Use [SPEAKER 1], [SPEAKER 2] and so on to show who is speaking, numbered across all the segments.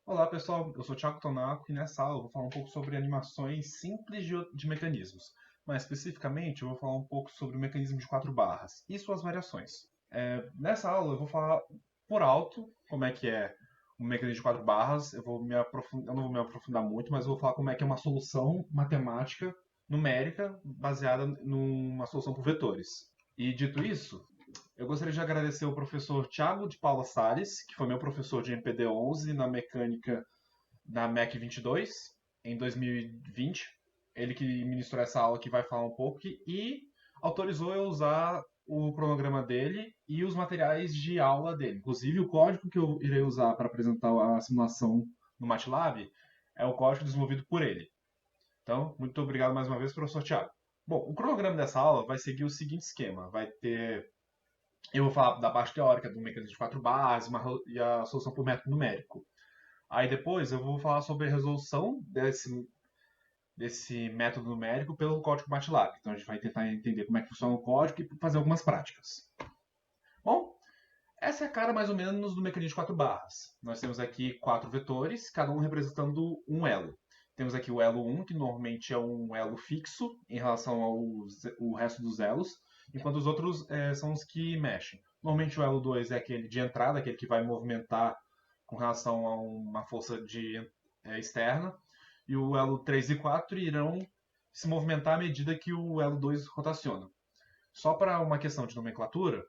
[SPEAKER 1] Olá pessoal, eu sou o Thiago Tonaco e nessa aula eu vou falar um pouco sobre animações simples de mecanismos. Mais especificamente, eu vou falar um pouco sobre o mecanismo de quatro barras e suas variações. Nessa aula eu vou falar por alto como é que é o mecanismo de quatro barras. Eu não vou me aprofundar muito, mas eu vou falar como é que é uma solução matemática numérica baseada numa solução por vetores. E dito isso, eu gostaria de agradecer ao professor Thiago de Paula Salles, que foi meu professor de MPD 11 na mecânica da MEC 22, em 2020. Ele que ministrou essa aula que vai falar um pouco e autorizou eu usar o cronograma dele e os materiais de aula dele. Inclusive, o código que eu irei usar para apresentar a simulação no MATLAB é o código desenvolvido por ele. Então, muito obrigado mais uma vez, professor Thiago. Bom, o cronograma dessa aula vai seguir o seguinte esquema: vai ter eu vou falar da parte teórica do mecanismo de quatro barras e a solução por método numérico. Aí depois eu vou falar sobre a resolução desse método numérico pelo código MATLAB. Então a gente vai tentar entender como é que funciona o código e fazer algumas práticas. Bom, essa é a cara mais ou menos do mecanismo de quatro barras. Nós temos aqui quatro vetores, cada um representando um elo. Temos aqui o elo 1, que normalmente é um elo fixo em relação ao resto dos elos, enquanto os outros são os que mexem. Normalmente o elo 2 é aquele de entrada, aquele que vai movimentar com relação a uma força externa, e o elo 3 e 4 irão se movimentar à medida que o elo 2 rotaciona. Só para uma questão de nomenclatura,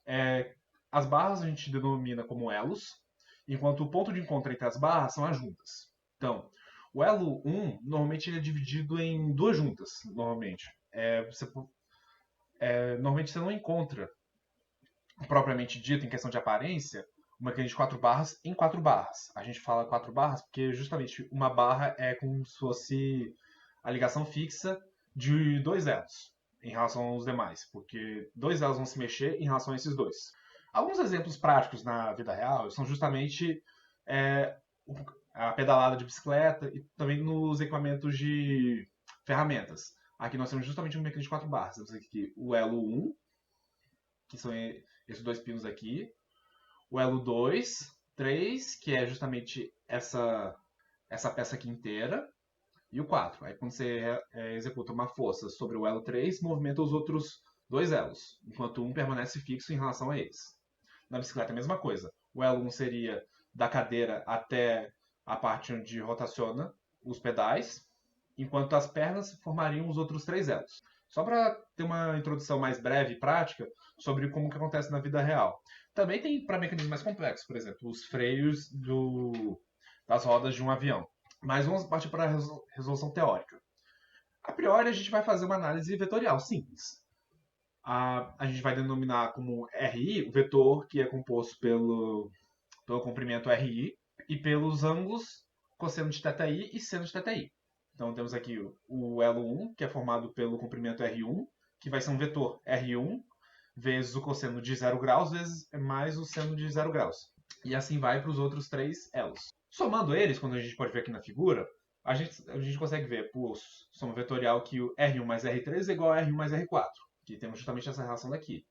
[SPEAKER 1] é, as barras a gente denomina como elos, enquanto o ponto de encontro entre as barras são as juntas. Então, o elo 1, normalmente ele é dividido em duas juntas, normalmente. Normalmente você não encontra, propriamente dito, em questão de aparência, uma mecanismo de quatro barras em quatro barras. A gente fala quatro barras porque justamente uma barra é como se fosse a ligação fixa de dois elos em relação aos demais, porque dois elos vão se mexer em relação a esses dois. Alguns exemplos práticos na vida real são justamente é, a pedalada de bicicleta e também nos equipamentos de ferramentas. Aqui nós temos justamente um mecanismo de quatro barras. Temos aqui o elo 1, que são esses dois pinos aqui, o elo 2, 3, que é justamente essa peça aqui inteira, e o 4. Aí quando você executa uma força sobre o elo 3, movimenta os outros dois elos, enquanto um permanece fixo em relação a eles. Na bicicleta é a mesma coisa. O elo 1 seria da cadeira até a parte onde rotaciona os pedais, enquanto as pernas formariam os outros três elos. Só para ter uma introdução mais breve e prática sobre como que acontece na vida real. Também tem para mecanismos mais complexos, por exemplo, os freios das rodas de um avião. Mas vamos partir para a resolução teórica. A priori, a gente vai fazer uma análise vetorial simples. A gente vai denominar como RI o vetor que é composto pelo comprimento RI e pelos ângulos cosseno de θi e seno de θi. Então temos aqui o elo 1, que é formado pelo comprimento R1, que vai ser um vetor R1 vezes o cosseno de 0 graus vezes mais o seno de 0 graus. E assim vai para os outros três elos. Somando eles, quando a gente pode ver aqui na figura, a gente consegue ver por soma vetorial que o R1 mais R3 é igual a R1 mais R4, que temos justamente essa relação daqui.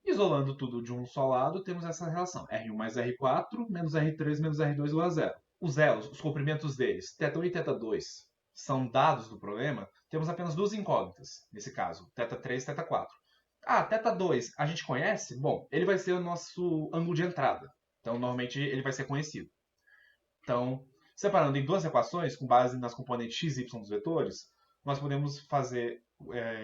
[SPEAKER 1] Isolando tudo de um só lado, temos essa relação. R1 mais R4 menos R3 menos R2 igual a zero. Os elos, os comprimentos deles, θ1 e θ2, são dados do problema. Temos apenas duas incógnitas, nesse caso, θ3 e θ4. Ah, θ2 a gente conhece? Bom, ele vai ser o nosso ângulo de entrada. Então, normalmente, ele vai ser conhecido. Então, separando em duas equações, com base nas componentes x e y dos vetores, nós podemos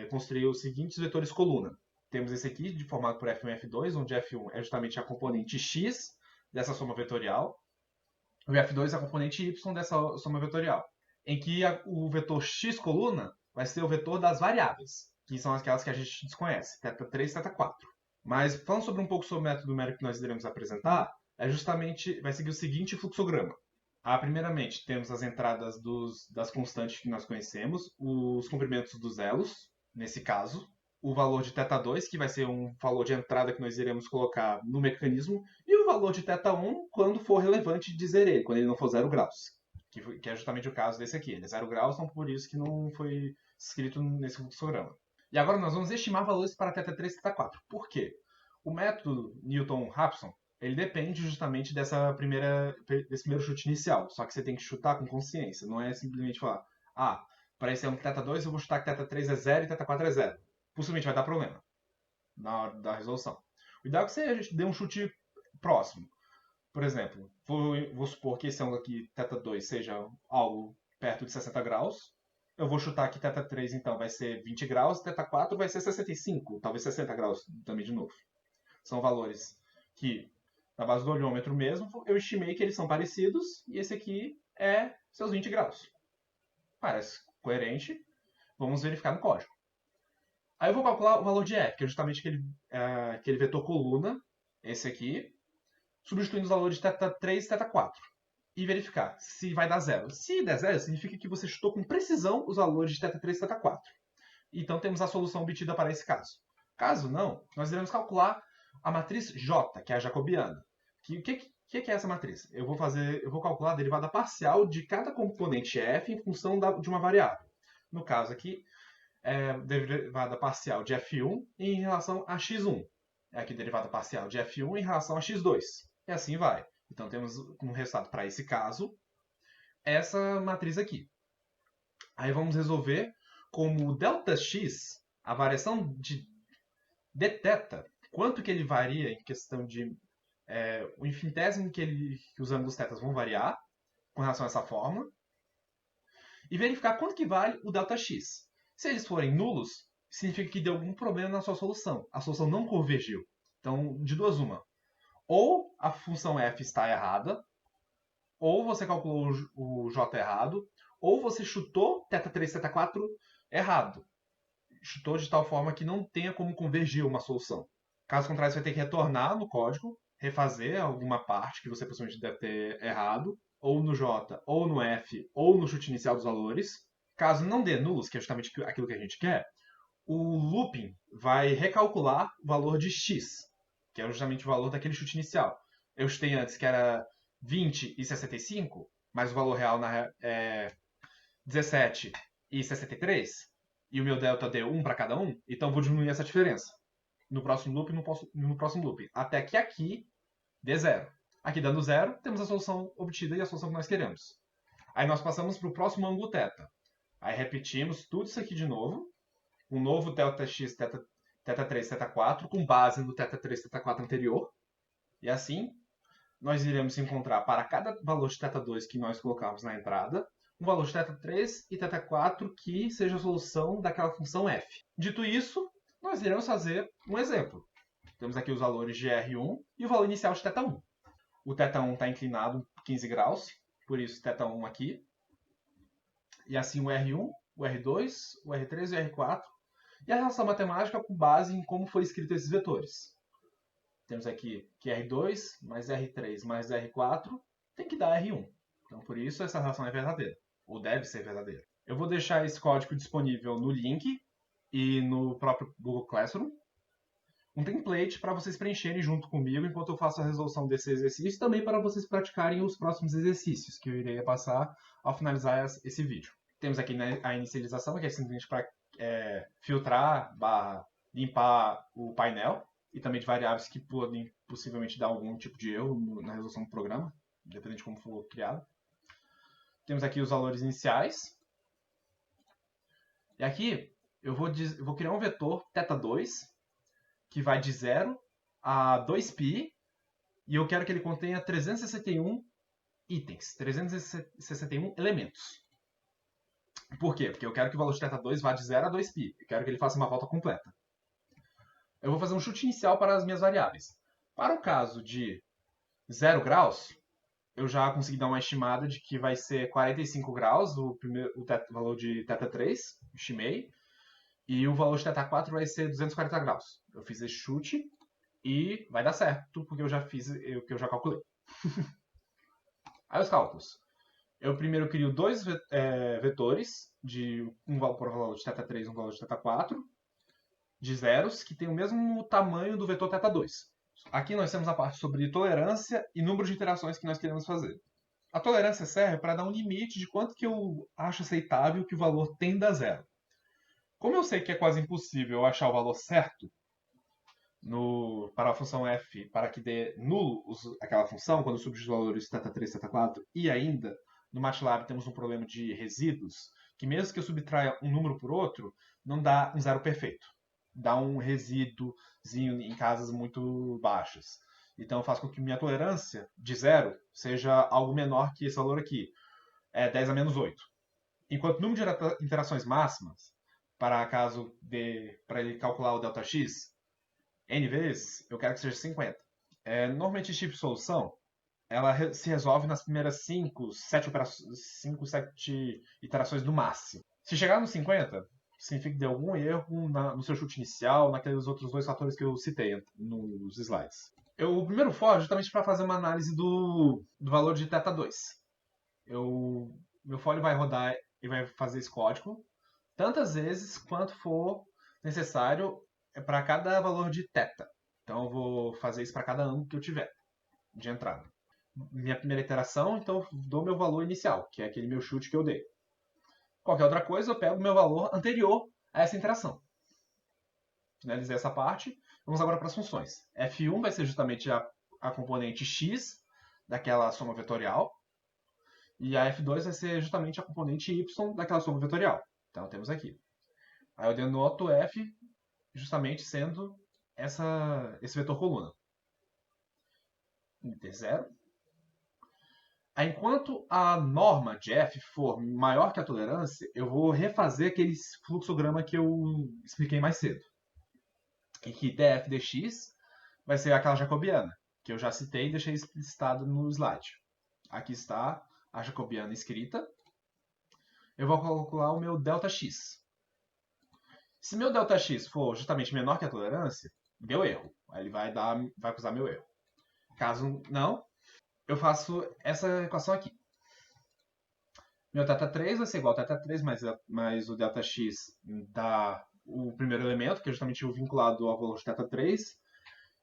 [SPEAKER 1] construir os seguintes vetores coluna. Temos esse aqui, de formado por F1 e F2, onde F1 é justamente a componente x dessa soma vetorial, e o F2 é a componente y dessa soma vetorial, em que o vetor x coluna vai ser o vetor das variáveis, que são aquelas que a gente desconhece, θ3 e θ4. Mas falando sobre um pouco sobre o método numérico que nós iremos apresentar, vai seguir o seguinte fluxograma. Primeiramente, temos as entradas das constantes que nós conhecemos, os comprimentos dos elos, nesse caso, o valor de θ2, que vai ser um valor de entrada que nós iremos colocar no mecanismo, e o valor de θ1 quando for relevante dizer ele, quando ele não for 0 graus. Que é justamente o caso desse aqui. Ele é 0 graus, então por isso que não foi escrito nesse fluxograma. E agora nós vamos estimar valores para θ3 e θ4. Por quê? O método Newton-Raphson ele depende justamente desse primeiro chute inicial. Só que você tem que chutar com consciência. Não é simplesmente falar, para esse é um θ 2 eu vou chutar que θ 3 é 0 e θ 4 é 0. Possivelmente vai dar problema na hora da resolução. O ideal é que você dê um chute próximo. Por exemplo, vou supor que esse ângulo aqui, θ 2, seja algo perto de 60 graus. Eu vou chutar que θ 3 então vai ser 20 graus, θ 4 vai ser 65, talvez 60 graus também de novo. São valores que, na base do olhômetro mesmo, eu estimei que eles são parecidos e esse aqui é seus 20 graus. Parece coerente. Vamos verificar no código. Aí eu vou calcular o valor de f, que é justamente aquele vetor coluna, esse aqui, substituindo os valores de θ3 e θ4. E verificar se vai dar zero. Se der zero, significa que você chutou com precisão os valores de θ3 e θ4. Então temos a solução obtida para esse caso. Caso não, nós iremos calcular a matriz J, que é a jacobiana. O que é essa matriz? Eu vou calcular a derivada parcial de cada componente f em função de uma variável. No caso aqui, derivada parcial de f1 em relação a x1. Aqui derivada parcial de f1 em relação a x2. E assim vai. Então temos como resultado para esse caso essa matriz aqui. Aí vamos resolver como ΔX, a variação de θ, quanto que ele varia em questão de o infinitésimo que os ângulos θ vão variar com relação a essa forma, e verificar quanto que vale o ΔX. Se eles forem nulos, significa que deu algum problema na sua solução. A solução não convergiu. Então, de duas uma. Ou a função f está errada, ou você calculou o j errado, ou você chutou θ3 e θ4 errado. Chutou de tal forma que não tenha como convergir uma solução. Caso contrário, você vai ter que retornar no código, refazer alguma parte que você possivelmente deve ter errado, ou no J, ou no F, ou no chute inicial dos valores. Caso não dê nulos, que é justamente aquilo que a gente quer, o looping vai recalcular o valor de x, que é justamente o valor daquele chute inicial. Eu chutei antes que era 20 e 65, mas o valor real é 17 e 63, e o meu delta deu 1 para cada um, então vou diminuir essa diferença no próximo loop e no próximo loop, até que aqui dê zero. Aqui dando zero, temos a solução obtida e a solução que nós queremos. Aí nós passamos para o próximo ângulo θ. Aí repetimos tudo isso aqui de novo, um novo ΔX, θ3, θ4, com base no θ3, θ4 anterior. E assim, nós iremos encontrar para cada valor de θ2 que nós colocamos na entrada, um valor de θ3 e θ4 que seja a solução daquela função f. Dito isso, nós iremos fazer um exemplo. Temos aqui os valores de R1 e o valor inicial de θ1. O θ1 está inclinado 15 graus, por isso θ1 aqui. E assim o R1, o R2, o R3 e o R4. E a relação matemática com base em como foi escrito esses vetores. Temos aqui que R2 mais R3 mais R4 tem que dar R1. Então, por isso, essa relação é verdadeira, ou deve ser verdadeira. Eu vou deixar esse código disponível no link e no próprio Google Classroom. Um template para vocês preencherem junto comigo enquanto eu faço a resolução desse exercício, também para vocês praticarem os próximos exercícios que eu irei passar ao finalizar esse vídeo. Temos aqui a inicialização, que é simplesmente para filtrar, limpar o painel, e também de variáveis que podem possivelmente dar algum tipo de erro na resolução do programa, dependendo de como for criado. Temos aqui os valores iniciais. E aqui eu vou criar um vetor θ2, que vai de 0 a 2π, e eu quero que ele contenha 361 itens, 361 elementos. Por quê? Porque eu quero que o valor de θ2 vá de 0 a 2π. Eu quero que ele faça uma volta completa. Eu vou fazer um chute inicial para as minhas variáveis. Para o caso de 0 graus, eu já consegui dar uma estimada de que vai ser 45 graus o valor de θ3, estimei, e o valor de θ4 vai ser 240 graus. Eu fiz esse chute e vai dar certo, porque eu já fiz o que eu já calculei. Aí os cálculos. Eu primeiro crio dois vetores, de um valor de θ3 e um valor de θ4, de zeros, que tem o mesmo tamanho do vetor θ2. Aqui nós temos a parte sobre tolerância e número de iterações que nós queremos fazer. A tolerância serve para dar um limite de quanto que eu acho aceitável que o valor tenda a zero. Como eu sei que é quase impossível eu achar o valor certo, para a função f para que dê nulo aquela função, quando substitui os valores θ3, θ4, e ainda no MATLAB temos um problema de resíduos, que mesmo que eu subtraia um número por outro, não dá um zero perfeito. Dá um resíduozinho em casas muito baixas. Então faz com que minha tolerância de zero seja algo menor que esse valor aqui, é 10 a menos 8. Enquanto o número de interações máximas, para ele calcular o ΔX, n vezes, eu quero que seja 50. Normalmente esse tipo de solução, ela se resolve nas primeiras 5, 7 iterações no máximo. Se chegar nos 50, significa que deu algum erro no seu chute inicial, naqueles outros dois fatores que eu citei nos slides. O primeiro for é justamente para fazer uma análise do valor de θ2. Meu for vai rodar e vai fazer esse código tantas vezes quanto for necessário para cada valor de θ. Então eu vou fazer isso para cada ângulo que eu tiver de entrada. Minha primeira iteração, então eu dou meu valor inicial, que é aquele meu chute que eu dei. Qualquer outra coisa, eu pego o meu valor anterior a essa interação. Finalizei essa parte. Vamos agora para as funções. F1 vai ser justamente a componente x daquela soma vetorial. E a F2 vai ser justamente a componente y daquela soma vetorial. Então temos aqui. Aí eu denoto F justamente sendo esse vetor coluna. Inter 0. Aí, enquanto a norma de F for maior que a tolerância, eu vou refazer aquele fluxograma que eu expliquei mais cedo. E que df dx vai ser aquela jacobiana, que eu já citei e deixei explicitado no slide. Aqui está a jacobiana escrita. Eu vou calcular o meu ΔX. Se meu ΔX for justamente menor que a tolerância, deu erro. Aí ele vai acusar meu erro. Caso não, eu faço essa equação aqui. Meu θ3 vai ser igual a θ3 mais o ΔX dá o primeiro elemento, que é justamente o vinculado ao valor de θ3,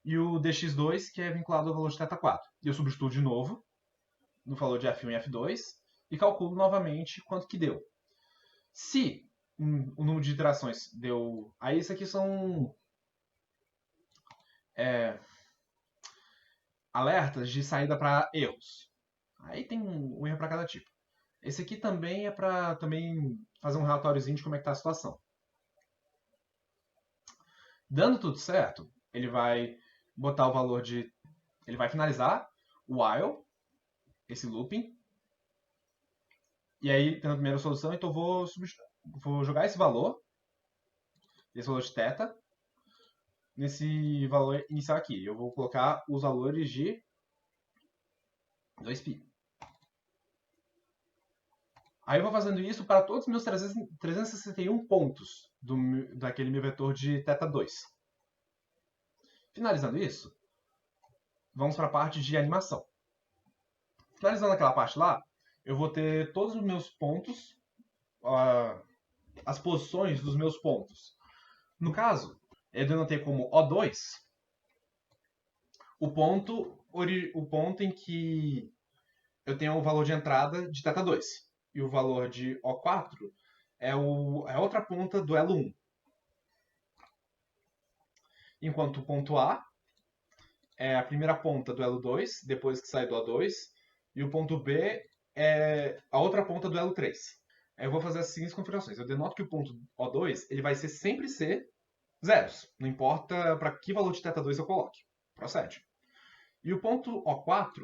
[SPEAKER 1] e o dx2, que é vinculado ao valor de θ4. E eu substituo de novo no valor de F1 e F2 e calculo novamente quanto que deu. Se o número de iterações deu... Aí isso aqui são alertas de saída para erros. Aí tem um erro para cada tipo. Esse aqui também é para também fazer um relatóriozinho de como é que está a situação. Dando tudo certo, ele vai botar o valor de... Ele vai finalizar o while, esse looping. E aí, tendo a primeira solução, então eu vou jogar esse valor de θ, nesse valor inicial aqui. Eu vou colocar os valores de 2π. Aí eu vou fazendo isso para todos os meus 361 pontos daquele meu vetor de θ2. Finalizando isso, vamos para a parte de animação. Finalizando aquela parte lá, eu vou ter todos os meus pontos, as posições dos meus pontos. No caso, eu denotei como O2 o ponto em que eu tenho o valor de entrada de θ2. E o valor de O4 é a outra ponta do elo 1. Enquanto o ponto A é a primeira ponta do elo 2, depois que sai do O2. E o ponto B é a outra ponta do elo 3. Aí eu vou fazer as seguintes configurações. Eu denoto que o ponto O2 ele vai sempre ser zeros. Não importa para que valor de θ2 eu coloque. Procede. E o ponto O4,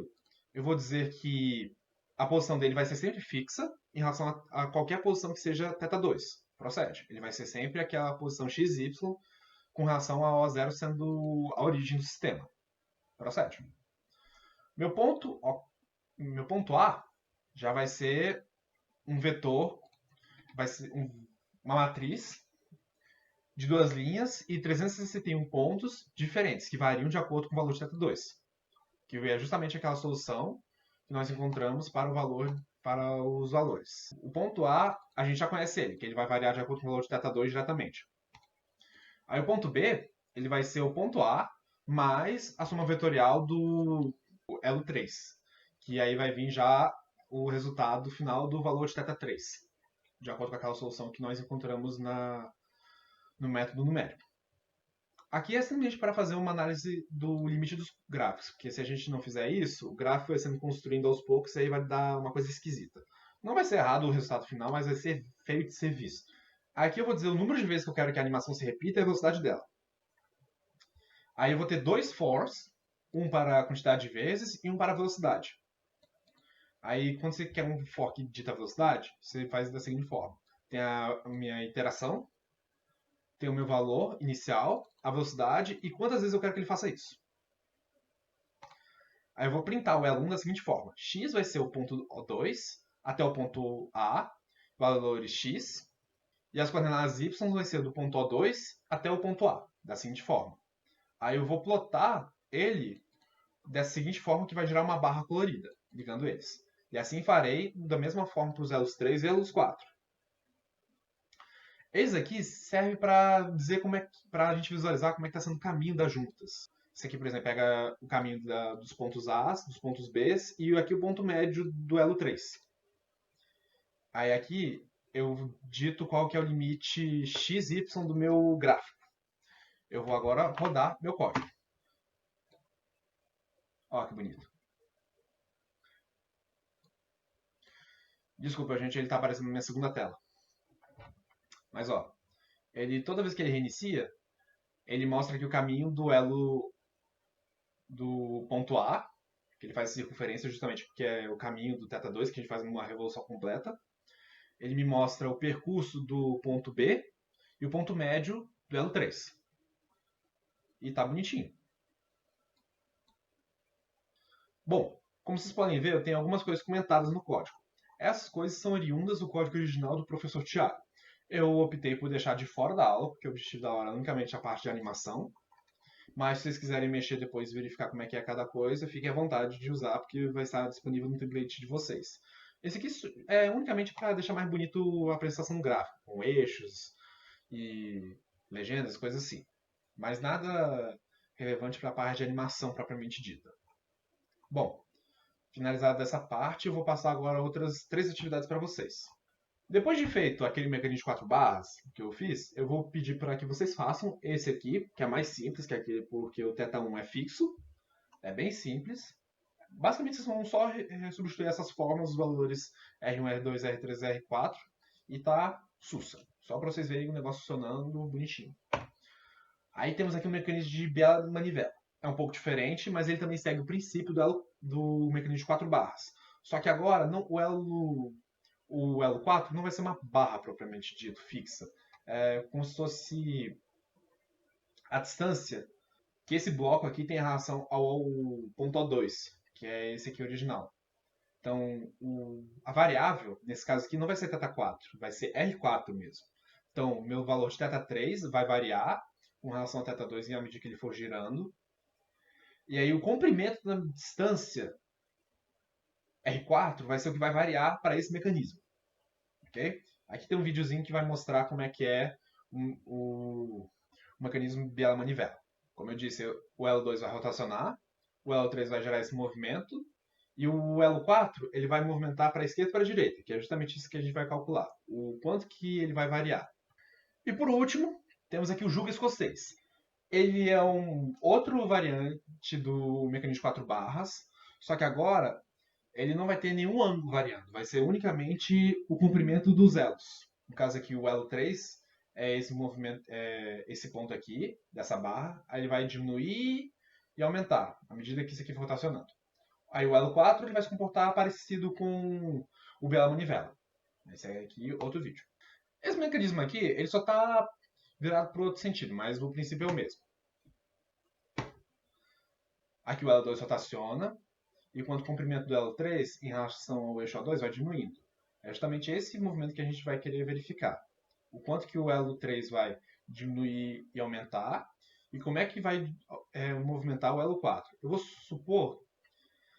[SPEAKER 1] eu vou dizer que a posição dele vai ser sempre fixa em relação a qualquer posição que seja θ2. Procede. Ele vai ser sempre aquela posição xy com relação a O0 sendo a origem do sistema. Procede. Meu ponto A já vai ser um vetor, vai ser uma matriz de duas linhas e 361 pontos diferentes, que variam de acordo com o valor de θ2. Que é justamente aquela solução que nós encontramos para os valores. O ponto A, a gente já conhece ele, que ele vai variar de acordo com o valor de θ2 diretamente. Aí o ponto B, ele vai ser o ponto A mais a soma vetorial do elo 3, que aí vai vir já o resultado final do valor de θ3, de acordo com aquela solução que nós encontramos no método numérico. Aqui é simplesmente para fazer uma análise do limite dos gráficos, porque se a gente não fizer isso, o gráfico vai sendo construindo aos poucos e aí vai dar uma coisa esquisita. Não vai ser errado o resultado final, mas vai ser feio de ser visto. Aqui eu vou dizer o número de vezes que eu quero que a animação se repita e a velocidade dela. Aí eu vou ter dois fors, um para a quantidade de vezes e um para a velocidade. Aí quando você quer um for que dita a velocidade, você faz da seguinte forma. Tem a minha iteração, tem o meu valor inicial, a velocidade e quantas vezes eu quero que ele faça isso. Aí eu vou printar o elo1 da seguinte forma. X vai ser o ponto 2 até o ponto A, valores x, e as coordenadas y vai ser do ponto O2 até o ponto A, da seguinte forma. Aí eu vou plotar ele dessa seguinte forma que vai gerar uma barra colorida, ligando eles. E assim farei da mesma forma para os elos 3 e elos 4. Esse aqui serve para dizer como é para a gente visualizar como é que está sendo o caminho das juntas. Esse aqui, por exemplo, pega o caminho dos pontos A, dos pontos B e aqui o ponto médio do elo 3. Aí aqui eu dito qual que é o limite XY do meu gráfico. Eu vou agora rodar meu código. Olha que bonito. Desculpa, gente, ele está aparecendo na minha segunda tela. Mas ó, ele toda vez que ele reinicia, ele mostra aqui o caminho do elo do ponto A, que ele faz circunferência justamente porque é o caminho do θ2, que a gente faz uma revolução completa. Ele me mostra o percurso do ponto B e o ponto médio do elo 3. E tá bonitinho. Bom, como vocês podem ver, eu tenho algumas coisas comentadas no código. Essas coisas são oriundas do código original do professor Thiago. Eu optei por deixar de fora da aula, porque o objetivo da aula é unicamente a parte de animação. Mas se vocês quiserem mexer depois e verificar como é que é cada coisa, fiquem à vontade de usar, porque vai estar disponível no template de vocês. Esse aqui é unicamente para deixar mais bonito a apresentação do gráfico, com eixos e legendas, coisas assim. Mas nada relevante para a parte de animação propriamente dita. Bom, finalizada essa parte, eu vou passar agora outras 3 atividades para vocês. Depois de feito aquele mecanismo de 4 barras que eu fiz, eu vou pedir para que vocês façam esse aqui, que é mais simples, que é aquele porque o θ1 é fixo. É bem simples. Basicamente, vocês vão só substituir essas formas, os valores R1, R2, R3, R4, e tá sussa. Só para vocês verem o negócio funcionando bonitinho. Aí temos aqui o mecanismo de bela manivela. É um pouco diferente, mas ele também segue o princípio do mecanismo de 4 barras. Só que agora não, o elo 4 não vai ser uma barra propriamente dito, fixa. É como se fosse a distância que esse bloco aqui tem em relação ao ponto O2, que é esse aqui original. Então, a variável, nesse caso aqui, não vai ser θ4, vai ser R4 mesmo. Então, meu valor de θ3 vai variar com relação a θ2 à medida que ele for girando. E aí, o comprimento da distância R4 vai ser o que vai variar para esse mecanismo. Ok? Aqui tem um videozinho que vai mostrar como é que é o mecanismo Biela-manivela. Como eu disse, o L2 vai rotacionar, o L3 vai gerar esse movimento, e o L4 ele vai movimentar para a esquerda e para a direita, que é justamente isso que a gente vai calcular. O quanto que ele vai variar. E por último, temos aqui o jugo escocês. Ele é um outro variante do mecanismo de 4 barras, só que agora ele não vai ter nenhum ângulo variando, vai ser unicamente o comprimento dos elos. No caso aqui, o elo 3 é esse movimento, esse ponto aqui, dessa barra, aí ele vai diminuir e aumentar, à medida que isso aqui for rotacionando. Aí o elo 4 ele vai se comportar parecido com o Bela Manivela. Esse é aqui outro vídeo. Esse mecanismo aqui, ele só está virado para outro sentido, mas o princípio é o mesmo. Aqui o elo 2 rotaciona, enquanto o comprimento do elo 3 em relação ao eixo O2 vai diminuindo. É justamente esse movimento que a gente vai querer verificar. O quanto que o elo 3 vai diminuir e aumentar, e como é que vai movimentar o elo 4. Eu vou supor,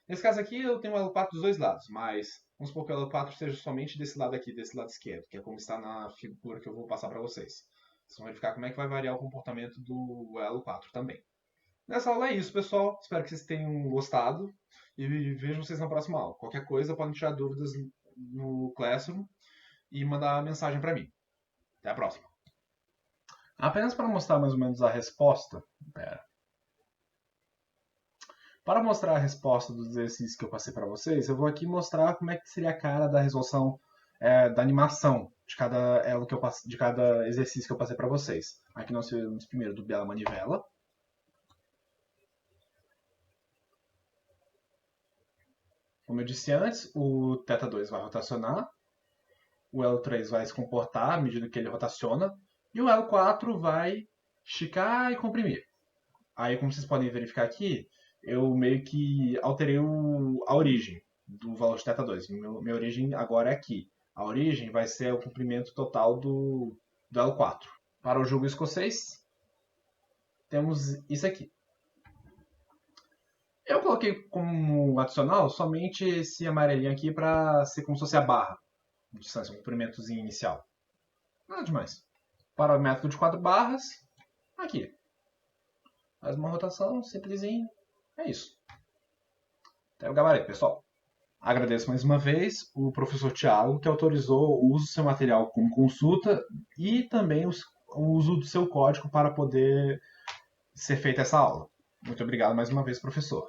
[SPEAKER 1] nesse caso aqui eu tenho o elo 4 dos dois lados, mas vamos supor que o elo 4 seja somente desse lado aqui, desse lado esquerdo, que é como está na figura que eu vou passar para vocês. Vocês vão verificar como é que vai variar o comportamento do elo 4 também. Nessa aula é isso, pessoal. Espero que vocês tenham gostado e vejo vocês na próxima aula. Qualquer coisa, podem tirar dúvidas no Classroom e mandar mensagem para mim. Até a próxima. Apenas para mostrar mais ou menos a resposta. Pera. Para mostrar a resposta dos exercícios que eu passei para vocês, eu vou aqui mostrar como é que seria a cara da resolução da animação de cada elo que eu de cada exercício que eu passei para vocês. Aqui nós fizemos primeiro do Bela Manivela. Como eu disse antes, o θ2 vai rotacionar, o elo 3 vai se comportar à medida que ele rotaciona, e o elo 4 vai esticar e comprimir. Aí, como vocês podem verificar aqui, eu meio que alterei a origem do valor de θ2. Minha origem agora é aqui. A origem vai ser o comprimento total do elo 4. Para o jogo escocês, temos isso aqui. Eu coloquei como adicional somente esse amarelinho aqui para ser como se fosse a barra de distância, um comprimentozinho inicial. Nada demais. Para o método de 4 barras, aqui. Faz uma rotação simplesinho. É isso. Até o gabarito, pessoal. Agradeço mais uma vez o professor Tiago, que autorizou o uso do seu material como consulta e também o uso do seu código para poder ser feita essa aula. Muito obrigado mais uma vez, professor.